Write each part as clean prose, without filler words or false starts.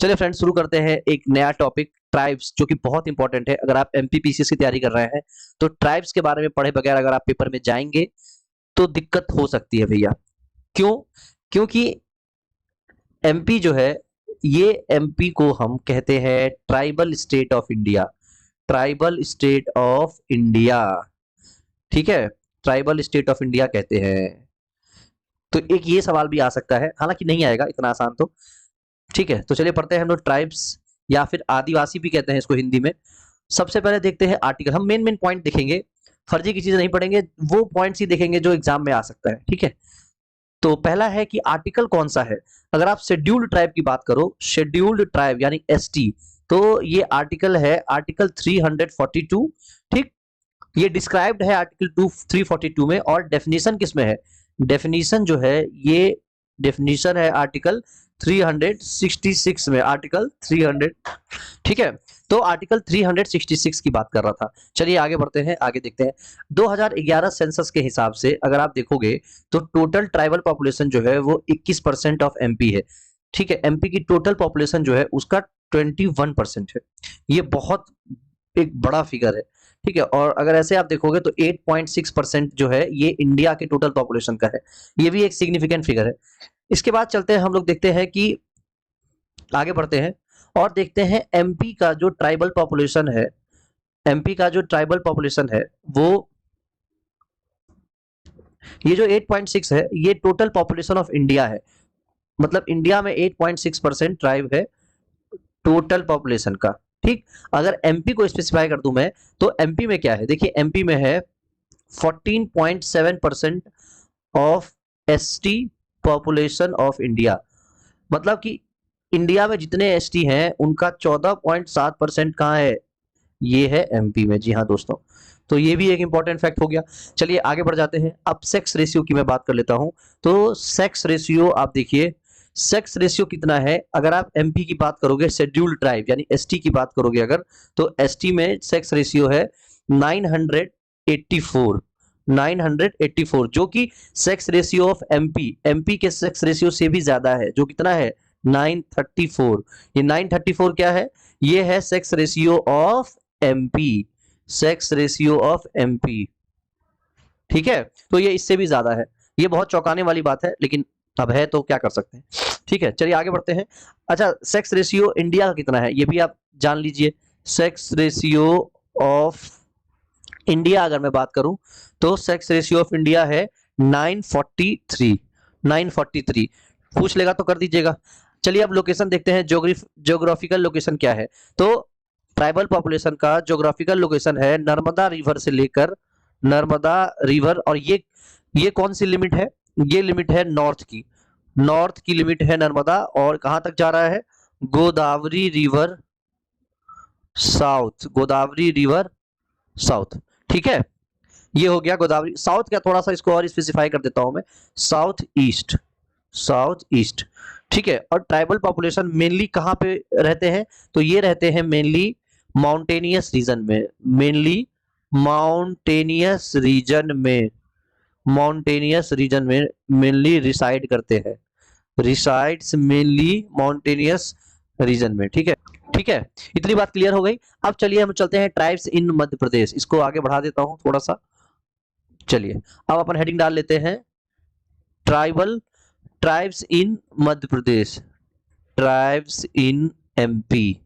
चलिए फ्रेंड्स, शुरू करते हैं एक नया टॉपिक ट्राइब्स, जो कि बहुत इंपॉर्टेंट है। अगर आप एमपीपीसीएस की तैयारी कर रहे हैं तो ट्राइब्स के बारे में पढ़े बगैर अगर आप पेपर में जाएंगे तो दिक्कत हो सकती है भैया। क्यों? क्योंकि एमपी जो है, ये एमपी को हम कहते हैं tribal state of India. Tribal state of India, ठीक है, ट्राइबल स्टेट ऑफ इंडिया कहते हैं। तो एक ये सवाल भी आ सकता है, हालांकि नहीं आएगा इतना आसान तो। ठीक है, तो चलिए पढ़ते हैं हम लोग ट्राइब्स, या फिर आदिवासी भी कहते हैं इसको हिंदी में। सबसे पहले देखते हैं आर्टिकल। हम मेन मेन पॉइंट देखेंगे, फर्जी की चीजें नहीं पढ़ेंगे, वो पॉइंट्स ही देखेंगे जो एग्जाम में आ सकता है। ठीक है, तो पहला है कि आर्टिकल कौन सा है। अगर आप शेड्यूल्ड ट्राइब की बात करो, शेड्यूल्ड ट्राइब यानी एसटी, तो ये आर्टिकल है आर्टिकल 342। ठीक, ये डिस्क्राइब्ड है आर्टिकल 342 में। और डेफिनेशन किसमें है? डेफिनेशन जो है, ये डेफिनेशन है आर्टिकल 366 में, आर्टिकल 300। ठीक है, तो आर्टिकल 366 की बात कर रहा था। चलिए आगे बढ़ते हैं, आगे देखते हैं। 2011 सेंसस के हिसाब से अगर आप देखोगे तो टोटल ट्राइबल पॉपुलेशन जो है वो 21% ऑफ एमपी है। ठीक है, एमपी की टोटल पॉपुलेशन जो है उसका 21% है। ये बहुत एक बड़ा फिगर है। ठीक है, और अगर ऐसे आप देखोगे तो 8.6% जो है ये इंडिया के टोटल पॉपुलेशन का है। ये भी एक सिग्निफिकेंट फिगर है। इसके बाद चलते हैं, हम लोग देखते हैं कि आगे बढ़ते हैं और देखते हैं एमपी का जो ट्राइबल पॉपुलेशन है, एमपी का जो ट्राइबल पॉपुलेशन है वो, ये जो 8.6 है ये टोटल पॉपुलेशन ऑफ इंडिया है। मतलब इंडिया में 8.6% ट्राइब है टोटल पॉपुलेशन का। ठीक, अगर एमपी को स्पेसिफाई कर दूं मैं, तो एमपी में क्या है, देखिए एमपी में है 14.7% of ST population of India. मतलब कि इंडिया में जितने एसटी हैं उनका 14.7% कहाँ है? ये है एमपी में। जी हाँ दोस्तों, तो ये भी एक इंपॉर्टेंट फैक्ट हो गया। चलिए आगे बढ़ जाते हैं। अब सेक्स रेशियो की मैं बात कर लेता हूं। तो सेक्स रेशियो आप देखिए, सेक्स रेशियो कितना है। अगर आप एमपी की बात करोगे, शेड्यूल्ड ट्राइब यानी एसटी की बात करोगे अगर, तो एसटी में सेक्स रेशियो है 984, 984, जो कि sex ratio of MP, MP के सेक्स रेशियो से भी ज्यादा है, जो कितना है 934। ये 934 क्या है? ये है sex ratio of MP, sex ratio of MP. ठीक है, तो ये इससे भी ज्यादा है। ये बहुत चौंकाने वाली बात है, लेकिन अब है तो क्या कर सकते हैं। ठीक है, चलिए आगे बढ़ते हैं। अच्छा, सेक्स रेशियो इंडिया का कितना है ये भी आप जान लीजिए। सेक्स रेशियो ऑफ इंडिया अगर मैं बात करूं, तो सेक्स रेशियो ऑफ इंडिया है 943, 943। पूछ लेगा तो कर दीजिएगा। चलिए अब लोकेशन देखते हैं, ज्योग्राफिकल लोकेशन क्या है। तो ट्राइबल पॉपुलेशन का ज्योग्राफिकल लोकेशन है नर्मदा रिवर से लेकर, नर्मदा रिवर, और ये कौन सी लिमिट है? ये लिमिट है नॉर्थ की, नॉर्थ की लिमिट है नर्मदा। और कहां तक जा रहा है? Godavari river south, Godavari river south. ठीक है, ये हो गया गोदावरी साउथ। क्या थोड़ा सा इसको और स्पेसिफाई कर देता हूं मैं, साउथ ईस्ट, साउथ ईस्ट। ठीक है, और ट्राइबल पॉपुलेशन मेनली कहां पे रहते हैं? तो ये रहते हैं मेनली माउंटेनियस रीजन में, मेनली माउंटेनियस रीजन में, माउंटेनियस रीजन में मेनली रिसाइड करते हैं, रिसाइड्स मेनली माउंटेनियस रीजन में। ठीक है, ठीक है, इतनी बात क्लियर हो गई। अब चलिए हम चलते हैं ट्राइब्स इन मध्य प्रदेश, इसको आगे बढ़ा देता हूं थोड़ा सा। चलिए अब अपन हेडिंग डाल लेते हैं, tribal tribes in Madhya Pradesh, tribes in MP.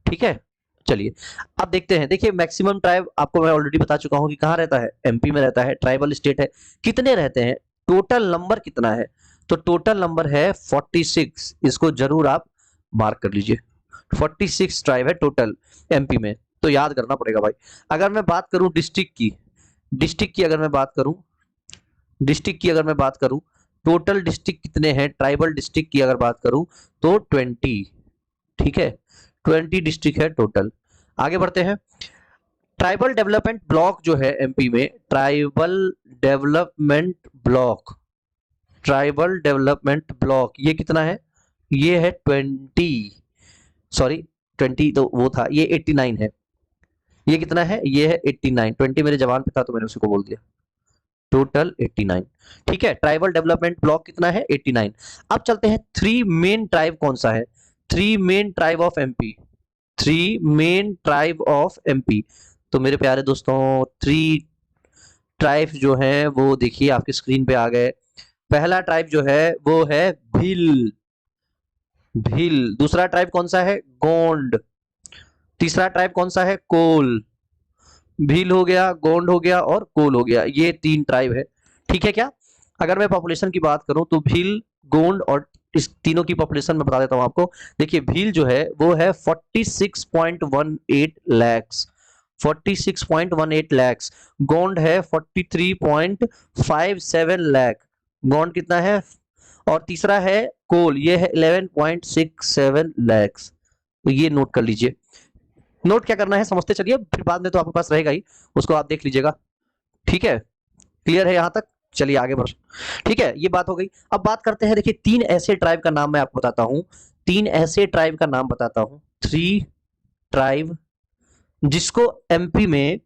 ठीक है, चलिए अब देखते हैं। देखिए मैक्सिमम ट्राइब आपको मैं ऑलरेडी बता चुका हूं कि कहां रहता है, एमपी में रहता है, ट्राइबल स्टेट है। कितने रहते हैं, टोटल नंबर कितना है? तो टोटल नंबर है 46। इसको जरूर आप मार्क कर लीजिए, 46 ट्राइब है टोटल एमपी में। तो याद करना पड़ेगा भाई। अगर मैं बात करूं डिस्ट्रिक्ट की, डिस्ट्रिक्ट की अगर मैं बात करूं, डिस्ट्रिक्ट की अगर मैं बात करूं, टोटल डिस्ट्रिक्ट कितने हैं ट्राइबल डिस्ट्रिक्ट की अगर बात करूं, तो 20। ठीक है, 20 डिस्ट्रिक्ट है टोटल। आगे बढ़ते हैं। ट्राइबल डेवलपमेंट ब्लॉक जो है एमपी में, tribal development block, tribal development block ये कितना है? ये है 20, सॉरी 20 तो वो था, ये 89 है। ये कितना है? ये है 89। 20 मेरे जवान पे था तो मैंने उसी को बोल दिया। टोटल 89। ठीक है, ट्राइबल डेवलपमेंट ब्लॉक कितना है? 89। अब चलते हैं, थ्री मेन ट्राइब कौन सा है? Three main tribe of MP, three main tribe of MP. तो मेरे प्यारे दोस्तों, थ्री ट्राइब जो है वो देखिए आपकी स्क्रीन पे आ गए। पहला ट्राइब जो है वो है भील, भील। दूसरा ट्राइब कौन सा है? गोंड। तीसरा ट्राइब कौन सा है? कोल। भील हो गया, गोंड हो गया और कोल हो गया, ये तीन ट्राइब है। ठीक है क्या? अगर मैं पॉपुलेशन की बात करूं तो भील, गोंड और इस तीनों की पॉपुलेशन मैं बता देता हूं आपको। देखिए भील जो है वो है 46.18 लैक्स, 46.18 लैक्स। गोंड है 43.57 लाख। गोंड कितना है? और तीसरा है कोल, ये है 11.67 लैक्स। तो ये नोट कर लीजिए। नोट क्या करना है समझते चलिए, फिर बाद में तो आपके पास रहेगा ही, उसको आप देख लीजिएगा। ठीक है, क्लियर है यहां तक? चलिए आगे बढ़। ठीक है, ये बात हो गई। अब बात करते हैं, देखिए तीन ऐसे ट्राइब का नाम मैं आपको बताता हूं, तीन ऐसे ट्राइब का नाम बताता हूं, थ्री ट्राइब जिसको एमपी में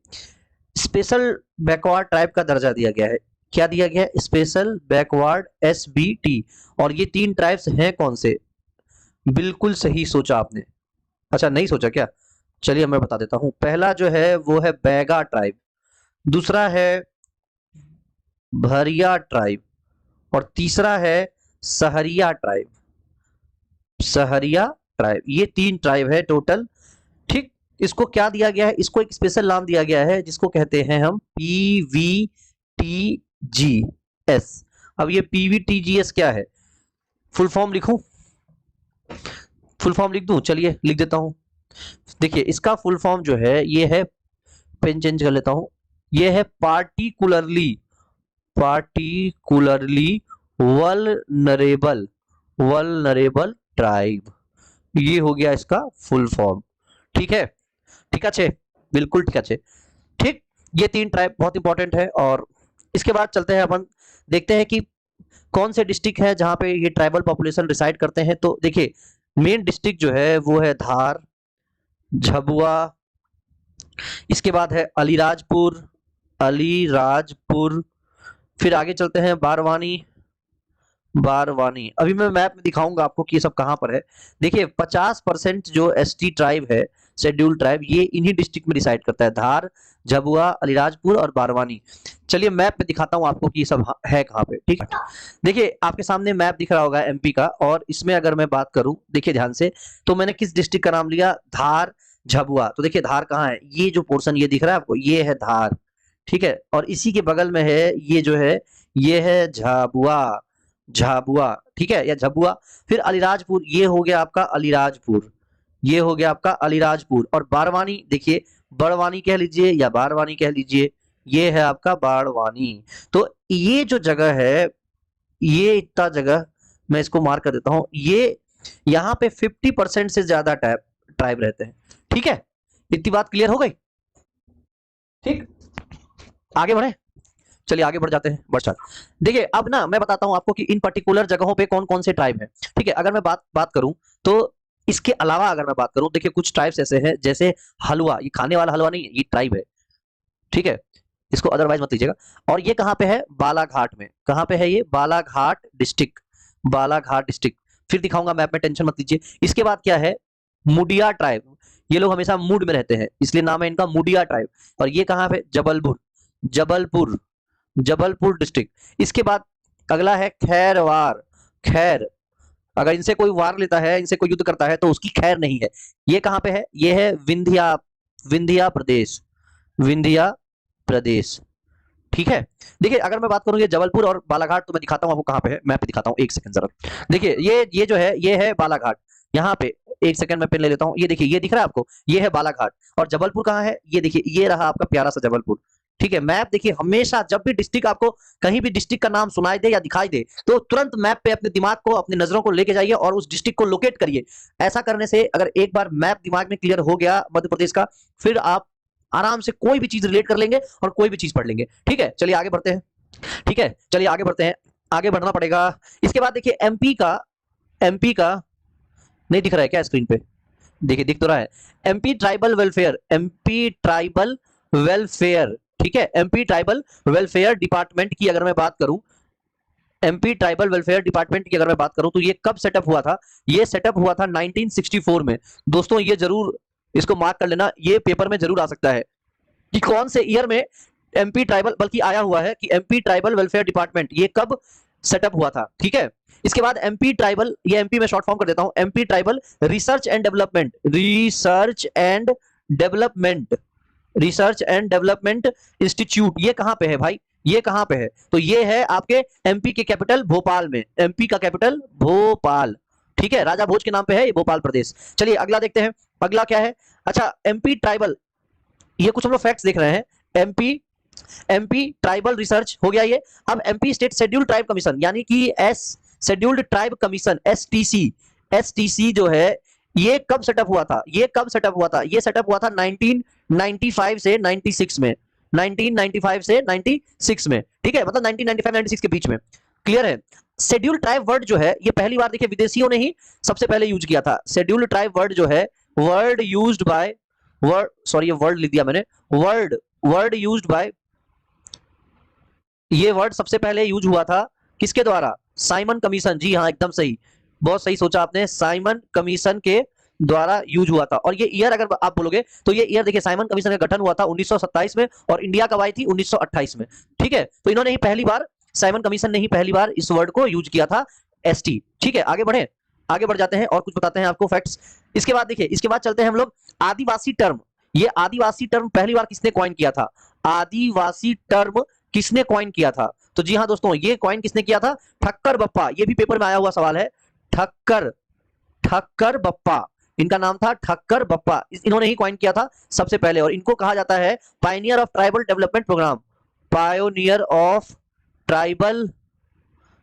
स्पेशल बैकवर्ड ट्राइब का दर्जा दिया गया है। क्या दिया गया है? Special backward, SBT. और ये तीन ट्राइब्स हैं कौन से? बिल्कुल सही सोचा आपने। अच्छा नहीं सोचा क्या? चलिए मैं बता देता हूं। पहला जो है वो है बैगा ट्राइब, दूसरा है भरिया ट्राइब और तीसरा है सहरिया ट्राइब, सहरिया ट्राइब। ये तीन ट्राइब है टोटल। ठीक, इसको क्या दिया गया है? इसको एक स्पेशल नाम दिया गया है जिसको कहते हैं हम PVTGS। अब ये PVTGS क्या है? फुल फॉर्म लिखूं? फुल फॉर्म लिख दूं? चलिए लिख देता हूं। देखिए इसका फुल फॉर्म जो है ये है, पेन चेंज कर लेता हूं, ये है particularly, particularly vulnerable, vulnerable tribe. ये हो गया इसका फुल फॉर्म। ठीक है, ठीक अच्छे, बिल्कुल ठीक अच्छे। ठीक, ये तीन ट्राइब बहुत इंपॉर्टेंट है। और इसके बाद चलते हैं अपन, देखते हैं कि कौन से डिस्ट्रिक्ट है जहां पे ये ट्राइबल पॉपुलेशन रिसाइड करते हैं। तो देखिए मेन डिस्ट्रिक्ट जो है वो है धार, झबुआ, इसके बाद है अलीराजपुर, अलीराजपुर, फिर आगे चलते हैं बारवानी, बारवानी। अभी मैं मैप में दिखाऊंगा आपको कि ये सब कहां पर है। देखिए 50% जो एसटी ट्राइब है, शेड्यूल ट्राइब, ये इन्हीं डिस्ट्रिक्ट में डिसाइड करता है, धार, झबुआ, अलीराजपुर और बारवानी। चलिए मैप में दिखाता हूं आपको कि ये सब है कहां पे। ठीक है, देखिए आपके सामने मैप दिख रहा होगा एमपी का, और इसमें अगर मैं बात करूं, देखिए ध्यान से, तो मैंने किस डिस्ट्रिक्ट का नाम लिया? धार, झबुआ। तो देखिए धार कहाँ है? ये जो पोर्शन ये दिख रहा है आपको, ये है धार। ठीक है, और इसी के बगल में है ये जो है, ये है झाबुआ, झाबुआ। ठीक है, या झबुआ। फिर अलीराजपुर, ये हो गया आपका अलीराजपुर, ये हो गया आपका अलीराजपुर। और बारवानी, देखिए बड़वानी कह लीजिए या बारवानी कह लीजिए, ये है आपका बाड़वानी। तो ये जो जगह है, ये इतना जगह मैं इसको मार्क कर देता हूं, ये यहाँ पे 50% से ज्यादा ट्राइब रहते हैं। ठीक है, इतनी बात क्लियर हो गई? ठीक, आगे बढ़े, चलिए आगे बढ़ जाते हैं, बढ़ चल। देखिए अब ना मैं बताता हूं आपको कि इन पर्टिकुलर जगहों पे कौन कौन से ट्राइब हैं। ठीक है, अगर मैं बात करूं तो इसके अलावा अगर मैं बात करूं, देखिए कुछ ट्राइब्स ऐसे हैं, जैसे हलवा, ये खाने वाला हलवा नहीं है, ये ट्राइब है। ठीक है, इसको अदरवाइज मत लीजिएगा। और ये कहां पे है? बालाघाट में। कहां पे है ये? Balaghat district, Balaghat district. फिर दिखाऊंगा मैप में, टेंशन मत लीजिए। इसके बाद क्या है? मुडिया ट्राइब। ये लोग हमेशा मूड में रहते हैं, इसलिए नाम है इनका मुडिया ट्राइब। और ये कहां पे? जबलपुर, जबलपुर, जबलपुर डिस्ट्रिक्ट। इसके बाद अगला है खैरवार, खैर। अगर इनसे कोई वार लेता है, इनसे कोई युद्ध करता है, तो उसकी खैर नहीं है। ये कहां पे है? ये है विंध्या, विंध्या प्रदेश, विंध्या प्रदेश। ठीक है, देखिए अगर मैं बात करूं ये जबलपुर और बालाघाट, तो मैं दिखाता हूं आपको कहां पे है, मैप पे दिखाता हूं, एक सेकंड जरा। देखिए ये जो है, ये है बालाघाट। यहाँ पे एक सेकंड मैं पेन ले लेता हूं, ये देखिए ये दिख रहा है आपको, ये है बालाघाट। और जबलपुर कहाँ है? ये देखिए, ये रहा आपका प्यारा सा जबलपुर। ठीक है, मैप देखिए हमेशा जब भी डिस्ट्रिक्ट आपको कहीं भी डिस्ट्रिक्ट का नाम सुनाई दे या दिखाई दे, तो तुरंत मैप पे अपने दिमाग को, अपनी नजरों को लेके जाइए और उस डिस्ट्रिक्ट को लोकेट करिए। ऐसा करने से अगर एक बार मैप दिमाग में क्लियर हो गया मध्य प्रदेश का, फिर आप आराम से कोई भी चीज रिलेट कर लेंगे और कोई भी चीज पढ़ लेंगे। ठीक है, चलिए आगे बढ़ते हैं। ठीक है, चलिए आगे बढ़ते हैं, आगे बढ़ना पड़ेगा। इसके बाद देखिए एमपी का, एमपी का नहीं दिख रहा है क्या स्क्रीन पे? देखिए दिख तो रहा है, MP tribal welfare, MP tribal welfare. ठीक है, एमपी ट्राइबल वेलफेयर डिपार्टमेंट की अगर मैं बात करूं, एमपी ट्राइबल वेलफेयर डिपार्टमेंट की अगर मैं बात करूं तो ये कब सेटअप हुआ था? ये सेटअप हुआ था 1964 में। दोस्तों ये जरूर इसको मार्क कर लेना, ये पेपर में जरूर आ सकता है कि कौन से ईयर में एमपी ट्राइबल, बल्कि आया हुआ है कि एमपी ट्राइबल वेलफेयर डिपार्टमेंट ये कब सेटअप हुआ था। ठीक है, इसके बाद एमपी ट्राइबल, ये एमपी में शॉर्ट फॉर्म कर देता हूं, MP tribal research and development, research and development, research and development institute, ये कहां पे है भाई? ये कहां पे है? तो ये है आपके एमपी के कैपिटल भोपाल में, एमपी का कैपिटल भोपाल। ठीक है, राजा भोज के नाम पे है ये भोपाल प्रदेश। चलिए अगला देखते हैं, अगला क्या है? अच्छा, एमपी ट्राइबल, ये कुछ हम लोग फैक्ट्स देख रहे हैं। एमपी एमपी ट्राइबल रिसर्च हो गया ये। अब MP state scheduled tribe commission, यानी कि S scheduled tribe commission, STC, STC जो है ये कब सेटअप हुआ था? ये कब सेटअप हुआ था? ये सेटअप हुआ था 1995 से 96 में, 1995 से 96 में। ठीक है, मतलब 1995-96 के बीच में। क्लियर है? शेड्यूल्ड ट्राइब वर्ड जो है ये पहली बार देखिए विदेशियों ने ही सबसे पहले यूज किया था। शेड्यूल्ड ट्राइब वर्ड जो है, word used by, word, sorry ये वर्ड लिख दिया मैंने, वर्ड, वर्ड यूज्ड बाय, ये वर्ड सबसे पहले यूज हुआ था किसके द्वारा? Simon commission. जी हाँ, एकदम सही, बहुत सही सोचा आपने, साइमन कमीशन के द्वारा यूज हुआ था। और ये ईयर अगर आप बोलोगे तो ये ईयर देखिए, साइमन कमीशन का गठन हुआ था 1927 में और इंडिया कब आई थी? 1928 में। ठीक है, तो इन्होंने ही पहली बार, साइमन कमीशन ने ही पहली बार इस वर्ड को यूज किया था, एसटी। ठीक है, आगे बढ़े, आगे बढ़ जाते हैं और कुछ बताते हैं आपको फैक्ट्स। इसके बाद देखिए, इसके बाद चलते हैं हम लोग आदिवासी टर्म। ये आदिवासी टर्म पहली बार किसने कॉइन किया था? आदिवासी टर्म किसने कॉइन किया था? तो जी हाँ दोस्तों, ये कॉइन किसने किया था? ठक्कर बप्पा। ये भी पेपर में आया हुआ सवाल है, ठक्कर, ठक्कर बप्पा, इनका नाम था ठक्कर बप्पा। इन्होंने ही कॉइन किया था सबसे पहले, और इनको कहा जाता है pioneer of tribal development program, pioneer of tribal,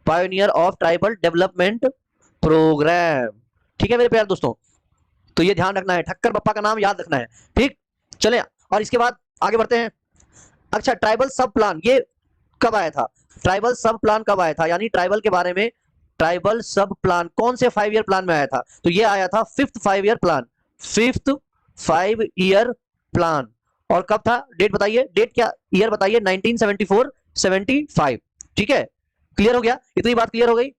pioneer of tribal development program. ठीक है मेरे प्यारे दोस्तों, तो ये ध्यान रखना है, ठक्कर बप्पा का नाम याद रखना है। ठीक, चलें और इसके बाद आगे बढ़ते हैं। अच्छा, ट्राइबल सब प्लान ये कब आया था? ट्राइबल सब प्लान कब आया था? यानी ट्राइबल के बारे में ट्राइबल सब प्लान कौन से 5 ईयर प्लान में आया था? तो ये आया था 5th 5 year plan, 5th 5 year plan. और कब था? डेट बताइए, डेट क्या, ईयर बताइए, 1974 75। ठीक है, क्लियर हो गया, इतनी बात क्लियर हो गई।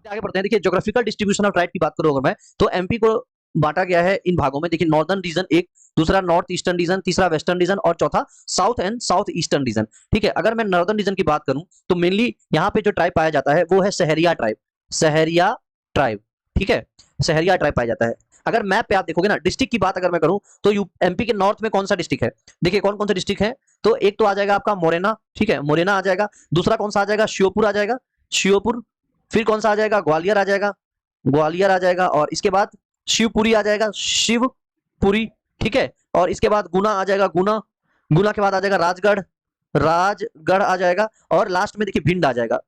आगे बढ़ते हैं। देखिए, ज्योग्राफिकल डिस्ट्रीब्यूशन ऑफ ट्राइब की बात करूं अगर मैं, तो एमपी को बांटा गया है इन भागों में। देखिए, नॉर्दर्न रीजन एक, दूसरा नॉर्थ ईस्टर्न रीजन, तीसरा वेस्टर्न रीजन और चौथा south and south eastern region. ठीक है, अगर मैं नॉर्दर्न रीजन की बात करूं तो मेनली यहाँ पे जो ट्राइब पाया जाता है वो है सहरिया ट्राइब, सहरिया ट्राइब। ठीक है, सहरिया ट्राइब पाया जाता है। अगर मैप पे आप देखोगे ना, डिस्ट्रिक्ट की बात अगर मैं करूं तो एमपी के नॉर्थ में कौन सा डिस्ट्रिक्ट है? देखिए कौन कौन सा डिस्ट्रिक्ट है, तो एक तो आ जाएगा आपका मोरेना। ठीक है, मोरेना आ जाएगा। दूसरा कौन सा आ जाएगा? श्योपुर आ जाएगा, श्योपुर। फिर कौन सा आ जाएगा? ग्वालियर आ जाएगा, ग्वालियर आ जाएगा। और इसके बाद शिवपुरी आ जाएगा, शिवपुरी। ठीक है, और इसके बाद गुना आ जाएगा, गुना। गुना के बाद आ जाएगा राजगढ़, राजगढ़ आ जाएगा। और लास्ट में देखिए भिंड आ जाएगा।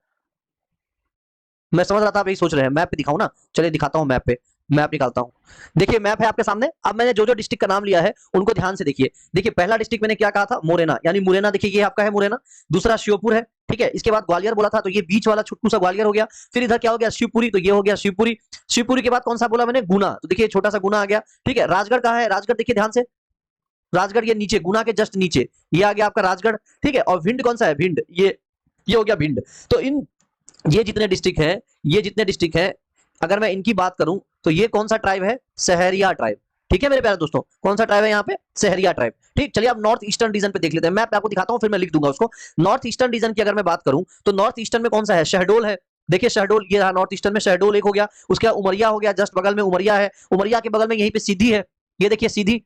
मैं समझ रहा था आप यही सोच रहे हैं, मैप पे दिखाऊं ना, चलिए दिखाता हूं मैप पे, मैप निकालता हूं। देखिए मैप है आपके सामने। अब मैंने जो जो डिस्ट्रिक्ट का नाम लिया है उनको ध्यान से देखिए। देखिए पहला डिस्ट्रिक्ट मैंने क्या कहा था? मोरेना, यानी मुरैना। देखिए ये आपका है मुरैना। दूसरा श्योपुर है। ठीक है, इसके बाद ग्वालियर बोला था तो ये बीच वाला छुट्टू सा ग्वालियर हो गया। फिर इधर क्या हो गया? शिवपुरी, तो ये हो गया शिवपुरी। शिवपुरी के बाद कौन सा बोला मैंने? गुना, तो देखिए छोटा सा गुना आ गया। ठीक है, राजगढ़ कहाँ है? राजगढ़ देखिए ध्यान से, राजगढ़ ये नीचे, गुना के जस्ट नीचे ये आ गया आपका राजगढ़। ठीक है, और भिंड कौन सा है? भिंड, ये हो गया भिंड। तो इन ये जितने डिस्ट्रिक्ट हैं, ये जितने डिस्ट्रिक्ट हैं, अगर मैं इनकी बात करूं तो ये कौन सा ट्राइब है? सहरिया ट्राइब। ठीक है मेरे प्यारे दोस्तों, कौन सा ट्राइब है यहाँ पे? सहरिया ट्राइब। ठीक, चलिए अब नॉर्थ ईस्टर्न रीजन पे देख लेते हैं। मैं आपको दिखाता हूँ, फिर मैं लिख दूंगा उसको। नॉर्थ ईस्टर्न रीजन की अगर मैं बात करूं तो नॉर्थ ईस्टर्न में कौन सा है? शहडोल है। देखिए शहडोल, ये रहा नॉर्थ ईस्टर्न में शहडोल एक हो गया। उसके बाद उमरिया हो गया, जस्ट बगल में उमरिया है। उमरिया के बगल में यहीं पे सीधी है, ये देखिए सीधी।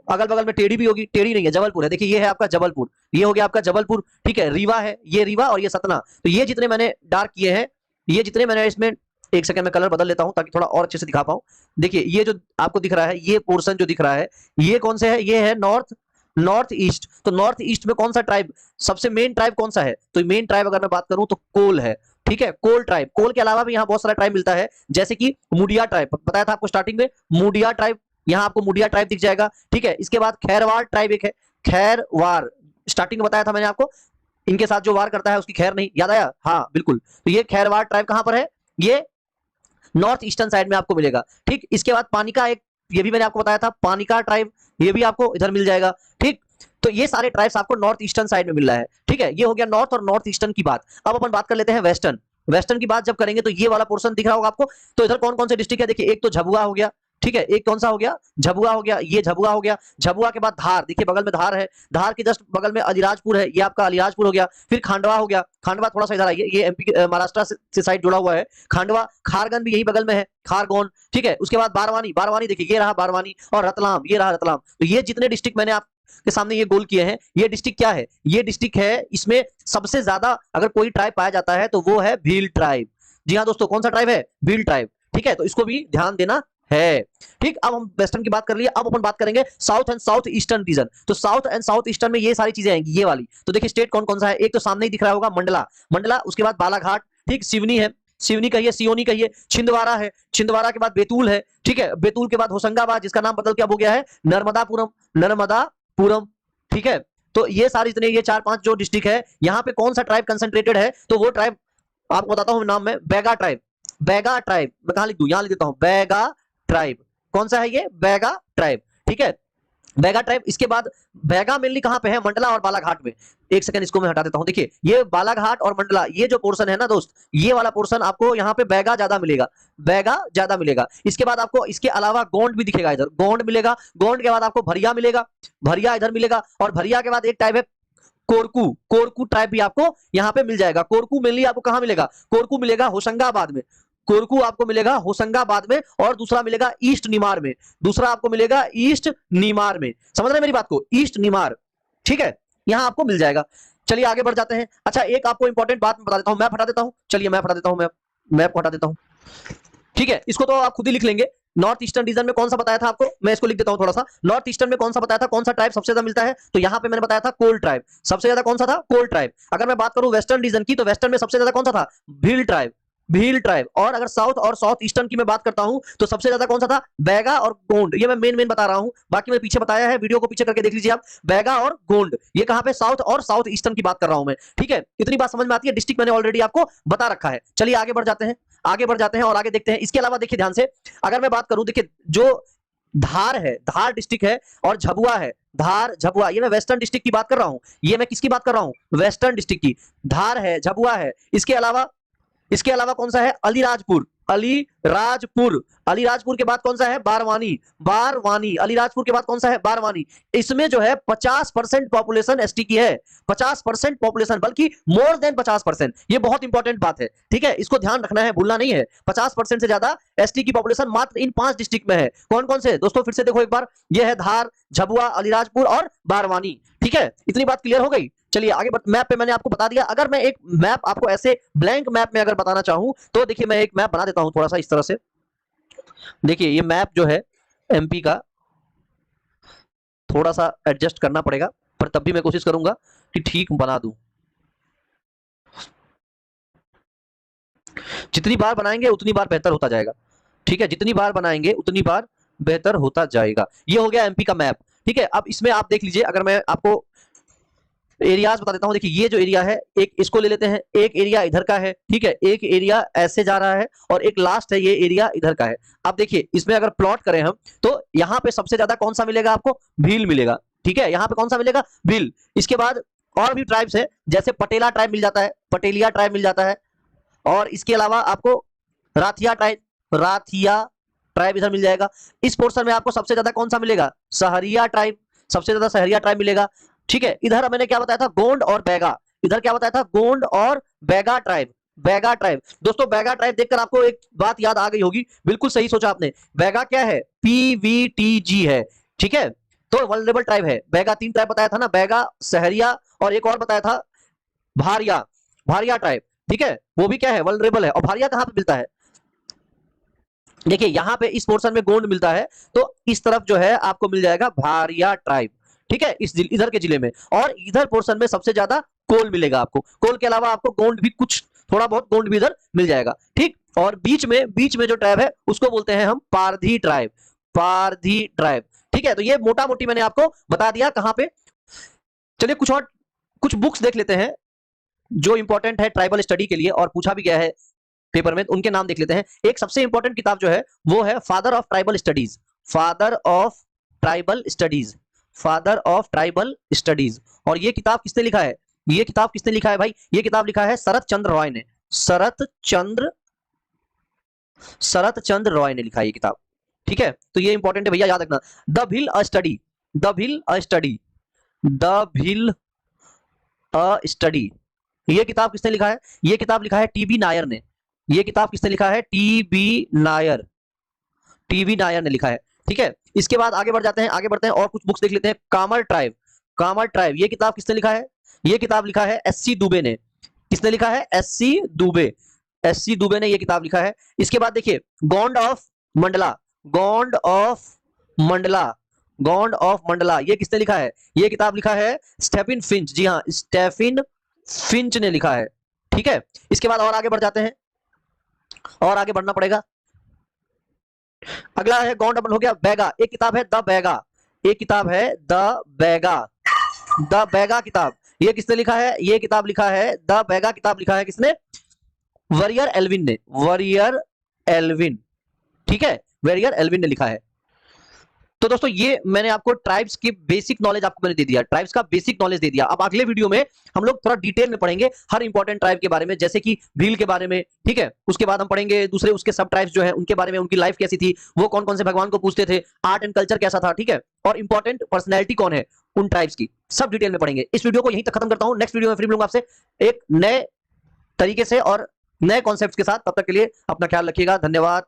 अगल बगल में टेढ़ी भी होगी, टेढ़ी नहीं है, जबलपुर है। देखिए ये है आपका जबलपुर, ये हो गया आपका जबलपुर। ठीक है, रीवा है, ये रीवा और ये सतना। तो ये जितने मैंने डार्क किए हैं, ये जितने मैंने इसमें, एक सेकंड में कलर बदल लेता हूं ताकि थोड़ा और अच्छे से दिखा पाऊं। देखिए ये जो आपको दिख रहा है, ये पोर्शन जो दिख रहा है, ये कौन से है? ये है नॉर्थ ईस्ट। तो नॉर्थ ईस्ट में कौन सा ट्राइब, सबसे मेन ट्राइब कौन सा है? तो मेन ट्राइब अगर मैं बात करूं तो कोल है। ठीक है, कोल ट्राइब। कोल के अलावा भी यहाँ बहुत सारा ट्राइब मिलता है, जैसे कि मुडिया ट्राइब, बताया था आपको स्टार्टिंग में, मुडिया ट्राइब, यहाँ आपको मुडिया ट्राइब दिख जाएगा। ठीक है, इसके बाद खैरवार ट्राइब एक है, खैरवार, स्टार्टिंग में बताया था मैंने आपको, इनके साथ जो वार करता है उसकी खैर नहीं, याद आया? हाँ बिल्कुल। तो ये खैरवार ट्राइब कहां पर है? ये नॉर्थ ईस्टर्न साइड में आपको मिलेगा। ठीक, इसके बाद पानिका एक, ये भी मैंने आपको बताया था, पानिका ट्राइब, ये भी आपको इधर मिल जाएगा। ठीक, तो ये सारे ट्राइब्स आपको नॉर्थ ईस्टर्न साइड में मिल रहा है। ठीक है, ये हो गया नॉर्थ और नॉर्थ ईस्टर्न की बात। अब अपन बात कर लेते हैं वेस्टर्न। वेस्टर्न की बात जब करेंगे तो ये वाला पोर्शन दिख रहा होगा आपको। तो इधर कौन कौन से डिस्ट्रिक्ट है, देखिए एक तो झाबुआ हो गया, ठीक है, एक कौन सा हो गया, झाबुआ हो गया, ये झाबुआ हो गया। झाबुआ के बाद धार, देखिए बगल में धार है, धार के जस्ट बगल में अलीराजपुर है, ये आपका अलीराजपुर हो गया। फिर खांडवा हो गया, खांडवा थोड़ा सा इधर आइए, ये एमपी महाराष्ट्र से साइड जुड़ा हुआ है खांडवा। खारगन भी यही बगल में है, खारगोन, ठीक है। उसके बाद बारवानी, बारवानी देखिए ये रहा बारवानी, और रतलाम, ये रहा रतलाम। तो ये जितने डिस्ट्रिक्ट मैंने आप के सामने ये गोल किए हैं, ये डिस्ट्रिक्ट क्या है, ये डिस्ट्रिक्ट है, इसमें सबसे ज्यादा अगर कोई ट्राइब पाया जाता है तो वो है भील ट्राइब। जी हाँ दोस्तों, कौन सा ट्राइब है, भील ट्राइब, ठीक है। तो इसको भी ध्यान देना है, ठीक। अब हम वेस्टर्न की बात कर लिए, अब अपन बात करेंगे south and south eastern region. तो साउथ एंड साउथ ईस्टर्न में ये सारी चीजें आएंगी, ये वाली। तो देखिए स्टेट कौन कौन सा है, एक तो सामने ही दिख रहा होगा मंडला, मंडला, उसके बाद बालाघाट, ठीक, सिवनी है, सिवनी कहिए, सियोनी कहिए, छिंदवाड़ा है, छिंदवाड़ा के बाद बैतूल है, ठीक है, बैतूल के बाद होशंगाबाद, जिसका नाम बदल के अब हो गया है नर्मदापुरम, नर्मदापुरम, ठीक है। तो ये सारी जितने ये 4-5 जो डिस्ट्रिक्ट है, यहाँ पे कौन सा ट्राइब कंसंट्रेटेड है, तो वो ट्राइब आपको बताता हूँ नाम में, बैगा ट्राइब। बैगा ट्राइब मैं कहां लिख दूं, यहां लिख देता हूं, बैगा ट्राइब। कौन सा है ये, बैगा ट्राइब, ठीक है, बैगा ट्राइब। इसके बाद बैगा मेनली कहां पे है, मंडला और बालाघाट में। एक सेकंड इसको मैं हटा देता हूं, देखिए ये बालाघाट और मंडला, ये जो पोर्शन है ना दोस्त, ये वाला पोर्शन आपको यहाँ पे बैगा ज्यादा मिलेगा, बैगा ज्यादा मिलेगा। इसके बाद आपको इसके अलावा गोंड भी दिखेगा, इधर गोंड मिलेगा, गोंड के बाद आपको भरिया मिलेगा, भरिया इधर मिलेगा, और भरिया के बाद एक टाइप है कोरकू, कोरकू ट्राइब भी आपको यहाँ पे मिल जाएगा। कोरकू मेनली आपको कहां मिलेगा, कोरकू मिलेगा होशंगाबाद में, कोरकू आपको मिलेगा होशंगाबाद में, और दूसरा मिलेगा ईस्ट निमार में, दूसरा आपको मिलेगा ईस्ट निमार में। समझ रहे मेरी बात को, ईस्ट निमार, ठीक है, यहां आपको मिल जाएगा। चलिए आगे बढ़ जाते हैं। अच्छा एक आपको इंपॉर्टेंट बात बता देता हूं, मैप हटा देता हूं, चलिए मैप हटा देता हूं, मैप हटा देता हूं, ठीक है। इसको तो आप खुद ही लिख लेंगे। नॉर्थ ईस्टर्न रीजन में कौन सा बताया था आपको, मैं इसको लिख देता हूं थोड़ा सा। नॉर्थ ईस्टर्न में कौन सा बताया था, कौन सा ट्राइब सबसे ज्यादा मिलता है, तो यहां पे मैंने बताया था कोल ट्राइब, सबसे ज्यादा कौन सा था, कोल ट्राइब। अगर मैं बात करूं वेस्टर्न रीजन की, तो वेस्टर्न में सबसे ज्यादा कौन सा था, भील ट्राइब, भील ट्राइब। और अगर साउथ और साउथ ईस्टर्न की मैं बात करता हूं, तो सबसे ज्यादा कौन सा था, बैगा और गोंड। ये मैं मेन बता रहा हूं, बाकी मैं पीछे बताया है, वीडियो को पीछे करके देख लीजिए आप। बैगा और गोंड ये कहां पे, साउथ और साउथ ईस्टर्न की बात कर रहा हूं मैं, ठीक है। इतनी बात समझ में आती है, डिस्ट्रिक्ट मैंने ऑलरेडी आपको बता रखा है। चलिए आगे बढ़ जाते हैं, आगे बढ़ जाते हैं और आगे देखते हैं। इसके अलावा देखिए ध्यान से, अगर मैं बात करूं, देखिए जो धार है, धार डिस्ट्रिक्ट है, और झबुआ है, धार झबुआ, ये मैं वेस्टर्न डिस्ट्रिक्ट की बात कर रहा हूं। ये मैं किसकी बात कर रहा हूं, वेस्टर्न डिस्ट्रिक्ट की। धार है, झबुआ है, इसके अलावा कौन सा है, अलीराजपुर, अलीराजपुर, अलीराजपुर के बाद कौन सा है, बारवानी, बारवानी, अलीराजपुर के बाद कौन सा है, बारवानी। इसमें जो है 50% पॉपुलेशन एसटी की है, 50% पॉपुलेशन, बल्कि मोर देन 50%। ये बहुत इंपॉर्टेंट बात है, ठीक है, इसको ध्यान रखना है, भूलना नहीं है। 50% से ज्यादा एसटी की पॉपुलेशन मात्र इन 5 डिस्ट्रिक्ट में है। कौन कौन से दोस्तों, फिर से देखो एक बार, ये है धार, झबुआ, अलीराजपुर और बारवानी, ठीक है। इतनी बात क्लियर हो गई। चलिए आगे मैप पे मैंने आपको बता दिया। अगर मैं एक मैप आपको ऐसे ब्लैंक मैप में अगर बताना चाहूं, तो देखिए मैं एक मैप बना देता हूं थोड़ा सा इस तरह से। देखिए ये मैप जो है एमपी का, थोड़ा सा एडजस्ट करना पड़ेगा, पर तब भी मैं कोशिश करूंगा कि ठीक बना दूं। जितनी बार बनाएंगे उतनी बार बेहतर होता जाएगा, ठीक है, जितनी बार बनाएंगे उतनी बार बेहतर होता जाएगा। ये हो गया एमपी का मैप, ठीक है। अब इसमें आप देख लीजिए, अगर मैं आपको एरियाज बता देता हूं, देखिए ये जो एरिया है, एक इसको ले लेते हैं, एक एरिया इधर का है, ठीक है, एक एरिया ऐसे जा रहा है, और एक लास्ट है ये एरिया इधर का है। अब देखिए इसमें अगर प्लॉट करें हम, तो यहाँ पे सबसे ज्यादा कौन सा मिलेगा आपको, भील मिलेगा, ठीक है, यहाँ पे कौन सा मिलेगा, भील। इसके बाद और भी ट्राइब्स है, जैसे पटेला ट्राइब मिल जाता है, पटेलिया ट्राइब मिल जाता है, और इसके अलावा आपको राथिया ट्राइब, राथिया ट्राइब इधर मिल जाएगा। इस पोर्शन में आपको सबसे ज्यादा कौन सा मिलेगा, सहरिया ट्राइब, सबसे ज्यादा सहरिया ट्राइब मिलेगा, ठीक है। इधर मैंने क्या बताया था, गोंड और बैगा, इधर क्या बताया था, गोंड और बैगा ट्राइब, बैगा ट्राइब। दोस्तों बैगा ट्राइब देखकर आपको एक बात याद आ गई होगी, बिल्कुल सही सोचा आपने। बैगा क्या है, PVTG है, ठीक है। तो वल्नरेबल ट्राइब है बैगा। 3 ट्राइब बताया था ना, बैगा, सहरिया, और एक और बताया था भारिया, भारिया ट्राइब, ठीक है, वो भी क्या है, वल्नरेबल है। और भारिया कहां पे मिलता है, देखिए यहां पे इस पोर्शन में गोंड मिलता है, तो इस तरफ जो है आपको मिल जाएगा भारिया ट्राइब, ठीक है, इस इधर के जिले में। और इधर पोर्शन में सबसे ज्यादा कोल मिलेगा आपको, कोल के अलावा आपको गोंड भी, कुछ थोड़ा बहुत गोंड भी इधर मिल जाएगा, ठीक। और बीच में जो ट्राइब है उसको बोलते हैं हम पारधी ट्राइब, पारधी ट्राइब, ठीक है। तो ये मोटा मोटी मैंने आपको बता दिया कहां पे। चलिए कुछ बुक्स देख लेते हैं जो इंपॉर्टेंट है ट्राइबल स्टडी के लिए, और पूछा भी गया है पेपर में, उनके नाम देख लेते हैं। एक सबसे इंपॉर्टेंट किताब जो है वो है father of tribal studies, father of tribal studies, father of tribal studies. और ये किताब किसने लिखा है, ये किताब किसने लिखा है भाई, ये किताब लिखा है शरद चंद्र रॉय ने, शरत चंद्र रॉय ने लिखा है ये किताब। ठीक है, तो ये इंपॉर्टेंट है भैया, याद रखना। The Bhil a study, the Bhil a study, the Bhil a study, ये किताब किसने लिखा है? ये किताब लिखा है टीबी नायर ने। ये किताब किसने लिखा है? टीबी नायर, टीबी नायर ने लिखा है। ठीक है, इसके बाद आगे बढ़ जाते हैं, आगे बढ़ते हैं और कुछ बुक्स देख लेते हैं। कामर ट्राइब, कामर ट्राइब, ये किताब किसने लिखा है? ये किताब लिखा है एससी दुबे ने। किसने लिखा है? एससी दुबे, एससी दुबे ने ये किताब लिखा है। इसके बाद देखिए Gond of Mandla, Gond of Mandla, Gond of Mandla, ये किसने लिखा है? ये किताब लिखा है स्टेफिन फिंच। जी हाँ, स्टेफिन फिंच ने लिखा है। ठीक है, इसके बाद और आगे बढ़ जाते हैं, और आगे बढ़ना पड़ेगा। अगला है गॉन्ड डबल हो गया बैगा, एक किताब है द बैगा, एक किताब है द बैगा, द बैगा किताब, ये किसने लिखा है? ये किताब लिखा है, द बैगा किताब लिखा है किसने? वरियर एल्विन ने, वरियर एल्विन। ठीक है, वरियर एल्विन ने लिखा है। तो दोस्तों ये मैंने आपको ट्राइब्स की बेसिक नॉलेज आपको मैंने दे दिया, ट्राइब्स का बेसिक नॉलेज दे दिया। अब अगले वीडियो में हम लोग थोड़ा डिटेल में पढ़ेंगे हर इंपॉर्टेंट ट्राइब के बारे में, जैसे कि भील के बारे में। ठीक है, उसके बाद हम पढ़ेंगे दूसरे उसके सब ट्राइब्स जो है उनके बारे में, उनकी लाइफ कैसी थी, वो कौन कौन से भगवान को पूजते थे, आर्ट एंड कल्चर कैसा था। ठीक है, और इंपॉर्टेंट पर्सनैलिटी कौन है उन ट्राइब्स की, सब डिटेल में पढ़ेंगे। इस वीडियो को यहीं तक खत्म करता हूं, नेक्स्ट वीडियो में फिर मिलूंगा आपसे एक नए तरीके से और नए कॉन्सेप्ट्स के साथ। तब तक के लिए अपना ख्याल रखिएगा, धन्यवाद।